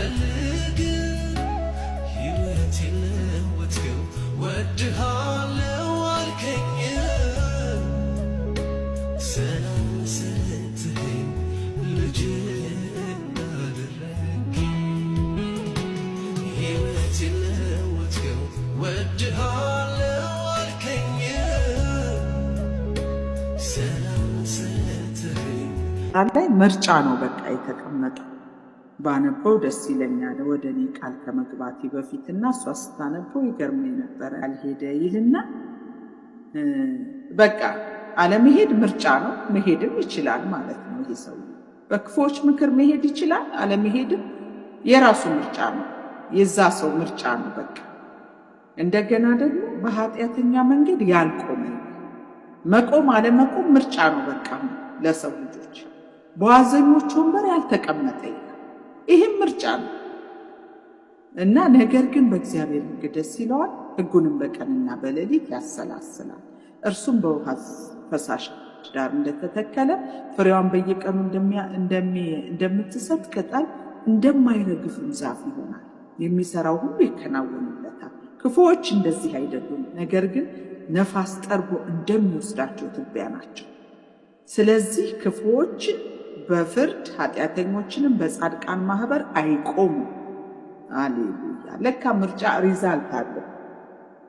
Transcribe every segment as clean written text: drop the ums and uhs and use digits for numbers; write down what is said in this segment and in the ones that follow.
አልፈልግም ሕይወቴን ለወጥከው ወድሃለው አልከኝ ሰላም ሰጥተኸኝ ልጅ አደረግከኝ ሕይወቴን ለወጥከው ወድሃለው አልከኝ ሰላም ሰጥተኸኝ ላይ ምርጫ ነው በቃ የተቀመጠው። ባነበው ደስ ይለኛል ወደ እኔ ቃል ከመግባቴ በፊትና እሷ ስታነበው ይገርመኝ ነበር። ያልሄደ ይልና በቃ አለመሄድ ምርጫ ነው፣ መሄድም ይችላል ማለት ነው። ይሄ ሰው በክፎች ምክር መሄድ ይችላል፣ አለመሄድም የራሱ ምርጫ ነው፣ የዛ ሰው ምርጫ ነው በቃ። እንደገና ደግሞ በኃጢአተኛ መንገድ ያልቆመ መቆም አለመቆም ምርጫ ነው በቃ ለሰው ልጆች። በዋዘኞች ወንበር ያልተቀመጠ ይህም ምርጫ ነው እና ነገር ግን በእግዚአብሔር ሕግ ደስ ይለዋል፣ ሕጉንም በቀንና በሌሊት ያሰላስላል። እርሱም በውሃ ፈሳሽ ዳር እንደተተከለ ፍሬዋን በየቀኑ እንደምትሰጥ ቅጠል እንደማይረግፍም ዛፍ ይሆናል። የሚሰራው ሁሉ ይከናወንለታል። ክፉዎች እንደዚህ አይደሉም፣ ነገር ግን ነፋስ ጠርጎ እንደሚወስዳቸው ትቢያ ናቸው። ስለዚህ ክፉዎችን በፍርድ ኃጢአተኞችንም በጻድቃን ማህበር አይቆሙም። አሌሉያ! ለካ ምርጫ ሪዛልት አለ።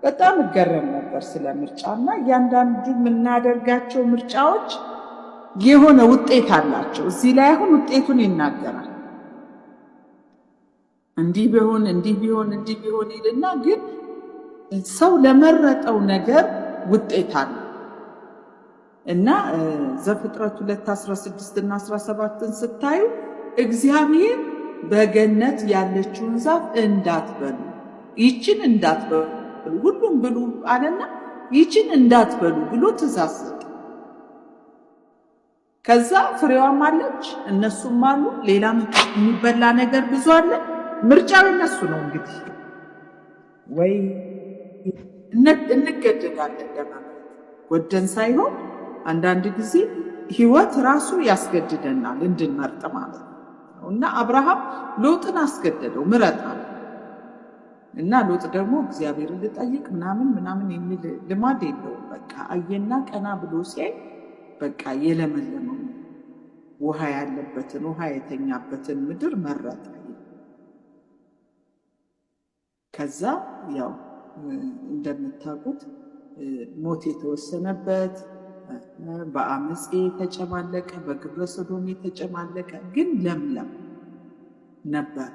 በጣም እገረም ነበር ስለ ምርጫና እያንዳንዱ የምናደርጋቸው ምርጫዎች የሆነ ውጤት አላቸው። እዚህ ላይ አሁን ውጤቱን ይናገራል። እንዲህ ቢሆን እንዲህ ቢሆን እንዲህ ቢሆን ይልና ግን ሰው ለመረጠው ነገር ውጤት አለ እና ዘፍጥረት 2:16 እና 17ን ስታዩ እግዚአብሔር በገነት ያለችውን ዛፍ እንዳትበሉ፣ ይችን እንዳትበሉ፣ ሁሉም ብሉ አለና ይችን እንዳትበሉ ብሎ ትእዛዝ ሰጠ። ከዛ ፍሬዋም አለች፣ እነሱም አሉ፣ ሌላም የሚበላ ነገር ብዙ አለ። ምርጫው እነሱ ነው እንግዲህ። ወይ እንገደዳለን ለማለት ወደን ሳይሆን አንዳንድ ጊዜ ህይወት ራሱ ያስገድደናል እንድንመርጥ ማለት ነው። እና አብርሃም ሎጥን አስገደደው ምረጥ አለ። እና ሎጥ ደግሞ እግዚአብሔርን ልጠይቅ ምናምን የሚል ልማድ የለውም። በቃ አየና ቀና ብሎ ሲያይ በቃ የለመለመው ውሃ ያለበትን ውሃ የተኛበትን ምድር መረጠ። ከዛ ያው እንደምታውቁት ሞት የተወሰነበት በአመፄ የተጨማለቀ በግብረ ሰዶም የተጨማለቀ ግን ለምለም ነበር።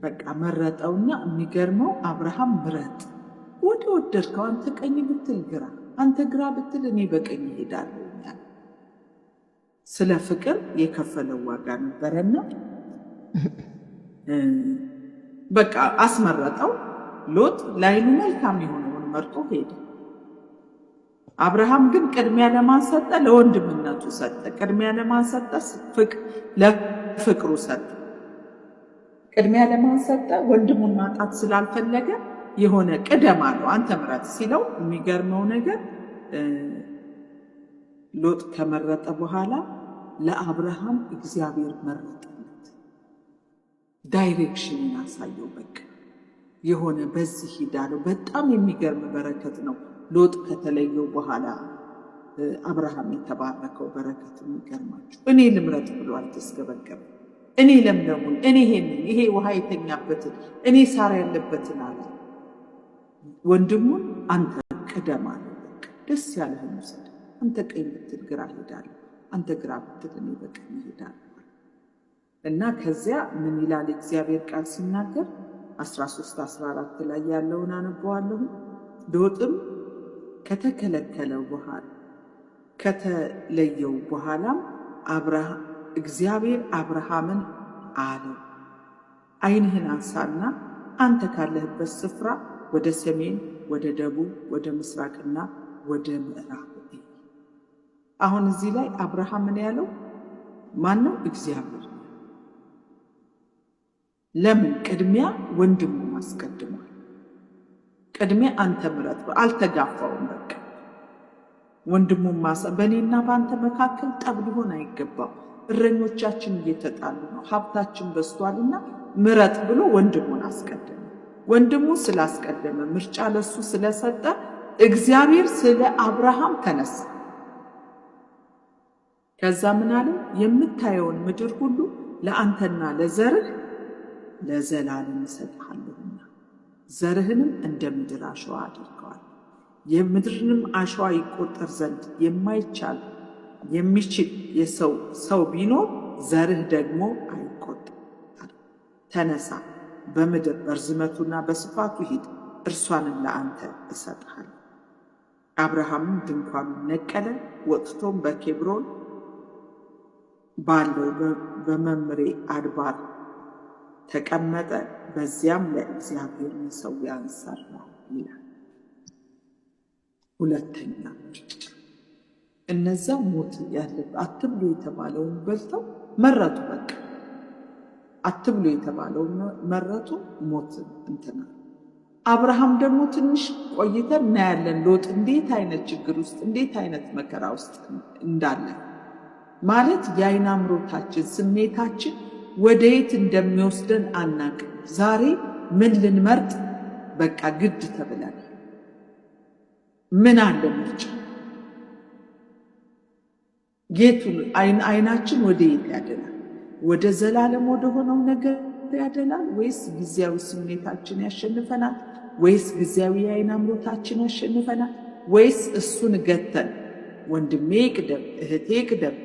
በቃ መረጠውና የሚገርመው አብርሃም ምረጥ፣ ወደ ወደድከው፣ አንተ ቀኝ ብትል ግራ፣ አንተ ግራ ብትል እኔ በቀኝ እሄዳለሁ። ስለ ፍቅር የከፈለው ዋጋ ነበረና በቃ አስመረጠው። ሎጥ ላይኑ መልካም የሆነውን መርጦ ሄደ። አብርሃም ግን ቅድሚያ ለማን ሰጠ? ለወንድምነቱ ሰጠ። ቅድሚያ ለማን ሰጠ? ለፍቅሩ ሰጠ። ቅድሚያ ለማን ሰጠ? ወንድሙን ማጣት ስላልፈለገ የሆነ ቅደም አለው። አንተ ምረጥ ሲለው የሚገርመው ነገር ሎጥ ከመረጠ በኋላ ለአብርሃም እግዚአብሔር መረጠለት። ዳይሬክሽንን አሳየው። በቃ የሆነ በዚህ ሂዳለው። በጣም የሚገርም በረከት ነው። ሎጥ ከተለየው በኋላ አብርሃም የተባረከው በረከት የሚገርማችሁ። እኔ ልምረጥ ብሎ አልተስገበገበም። እኔ ለምለሙን፣ እኔ ይሄ ውሃ የተኛበትን፣ እኔ ሳር ያለበትን አለ። ወንድሙን አንተ ቅደም አለ። በቃ ደስ ያለህን ውሰድ። አንተ ቀኝ ብትል ግራ ሄዳለሁ፣ አንተ ግራ ብትል እኔ በቀኝ ሄዳለሁ። እና ከዚያ ምን ይላል እግዚአብሔር ቃል ሲናገር 13:14 ላይ ያለውን አነበዋለሁ። ሎጥም ከተከለከለው በኋላ ከተለየው በኋላም እግዚአብሔር አብርሃምን አለው፣ ዓይንህን አንሳና አንተ ካለህበት ስፍራ ወደ ሰሜን፣ ወደ ደቡብ፣ ወደ ምስራቅና ወደ ምዕራብ። አሁን እዚህ ላይ አብርሃምን ያለው ማን ነው? እግዚአብሔር። ለምን? ቅድሚያ ወንድሙን አስቀድሟል። ቅድሚያ አንተ ምረጥ፣ አልተጋፋውም። በቃ ወንድሙን በእኔና በአንተ መካከል ጠብ ሊሆን አይገባም። እረኞቻችን እየተጣሉ ነው፣ ሀብታችን በዝቷልና ምረጥ ብሎ ወንድሙን አስቀደመ። ወንድሙ ስላስቀደመ ምርጫ ለሱ ስለሰጠ እግዚአብሔር ስለ አብርሃም ተነሳ። ከዛ ምን አለ? የምታየውን ምድር ሁሉ ለአንተና ለዘርህ ለዘላለም እሰጥሃለሁና ዘርህንም እንደ ምድር አሸዋ አድርገዋል። የምድርንም አሸዋ ይቆጠር ዘንድ የማይችል ሰው ቢኖር ዘርህ ደግሞ አይቆጠር። ተነሳ፣ በምድር በርዝመቱና በስፋቱ ሂድ፣ እርሷንም ለአንተ እሰጥሃለሁ። አብርሃምም ድንኳኑን ነቀለ፣ ወጥቶም በኬብሮን ባለው በመምሬ አድባር ተቀመጠ። በዚያም ለእግዚአብሔር መሠዊያን ሠራ ይላል። ሁለተኛ እነዛ ሞት ያለበት አትብሉ የተባለውን በልተው መረጡ። በቃ አትብሉ የተባለውን መረጡ፣ ሞት እንትና። አብርሃም ደግሞ ትንሽ ቆይተን እናያለን ሎጥ እንዴት አይነት ችግር ውስጥ እንዴት አይነት መከራ ውስጥ እንዳለ ማለት የዓይን አምሮታችን ስሜታችን ወደ የት እንደሚወስደን አናቅም። ዛሬ ምን ልንመርጥ በቃ ግድ ተብለን ምን አለ ምርጫ? ጌቱን ዓይናችን ወደ የት ያደላል? ወደ ዘላለም ወደ ሆነው ነገር ያደላል ወይስ ጊዜያዊ ስሜታችን ያሸንፈናል? ወይስ ጊዜያዊ የዓይን አምሮታችን ያሸንፈናል? ወይስ እሱን ገተን ወንድሜ ይቅደም እህቴ ይቅደም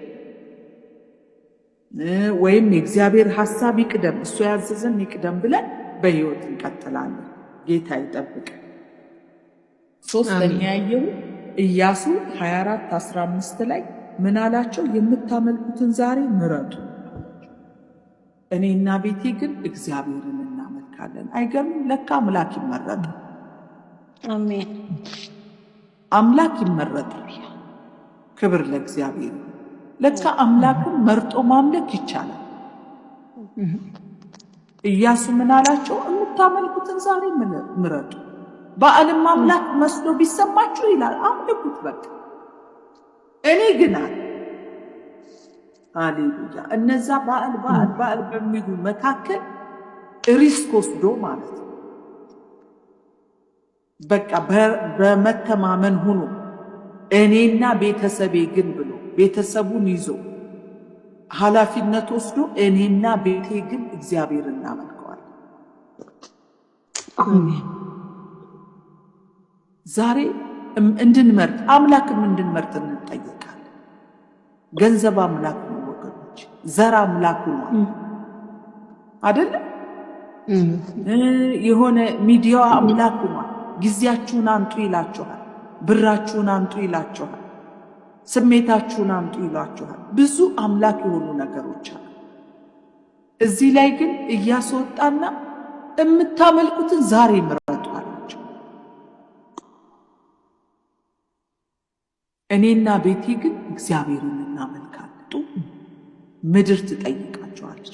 ወይም የእግዚአብሔር ሐሳብ ይቅደም እሱ ያዘዘን ይቅደም ብለን በሕይወት እንቀጥላለን? ጌታ ይጠብቅ። ሶስተኛ ያየው ኢያሱ 24:15 ላይ ምን አላቸው? የምታመልኩትን ዛሬ ምረጡ፣ እኔና ቤቴ ግን እግዚአብሔርን እናመልካለን። አይገርምም? ለካ አምላክ ይመረጣል። አሜን። አምላክ ይመረጣል። ክብር ለእግዚአብሔር። ለካ አምላክን መርጦ ማምለክ ይቻላል። ኢያሱ ምን አላቸው? የምታመልኩትን ዛሬ ምረጡ። በዓለም አምላክ መስሎ ቢሰማችሁ ይላል አምልኩት በቃ። እኔ ግን አለ ሃሌሉያ። እነዛ በዓል በሚሉ መካከል ሪስክ ወስዶ ማለት ነው። በቃ በመተማመን ሁኑ፣ እኔና ቤተሰቤ ግን ብሎ ቤተሰቡን ይዞ ኃላፊነት ወስዶ እኔና ቤቴ ግን እግዚአብሔር እናመልከዋለን። ዛሬ እንድንመርጥ አምላክም እንድንመርጥ እንጠየቃለን። ገንዘብ አምላክ ነው ወገኖች፣ ዘር አምላክ ነው አይደለም? የሆነ ሚዲያው አምላክ ነው። ጊዜያችሁን አንጡ ይላችኋል፣ ብራችሁን አንጡ ይላችኋል፣ ስሜታችሁን አንጡ ይላችኋል። ብዙ አምላክ የሆኑ ነገሮች አሉ። እዚህ ላይ ግን እያስወጣና የምታመልኩትን ዛሬ ምረጡ አላቸው። እኔና ቤቴ ግን እግዚአብሔርን እናመልካለን። ምድር ትጠይቃቸዋለች።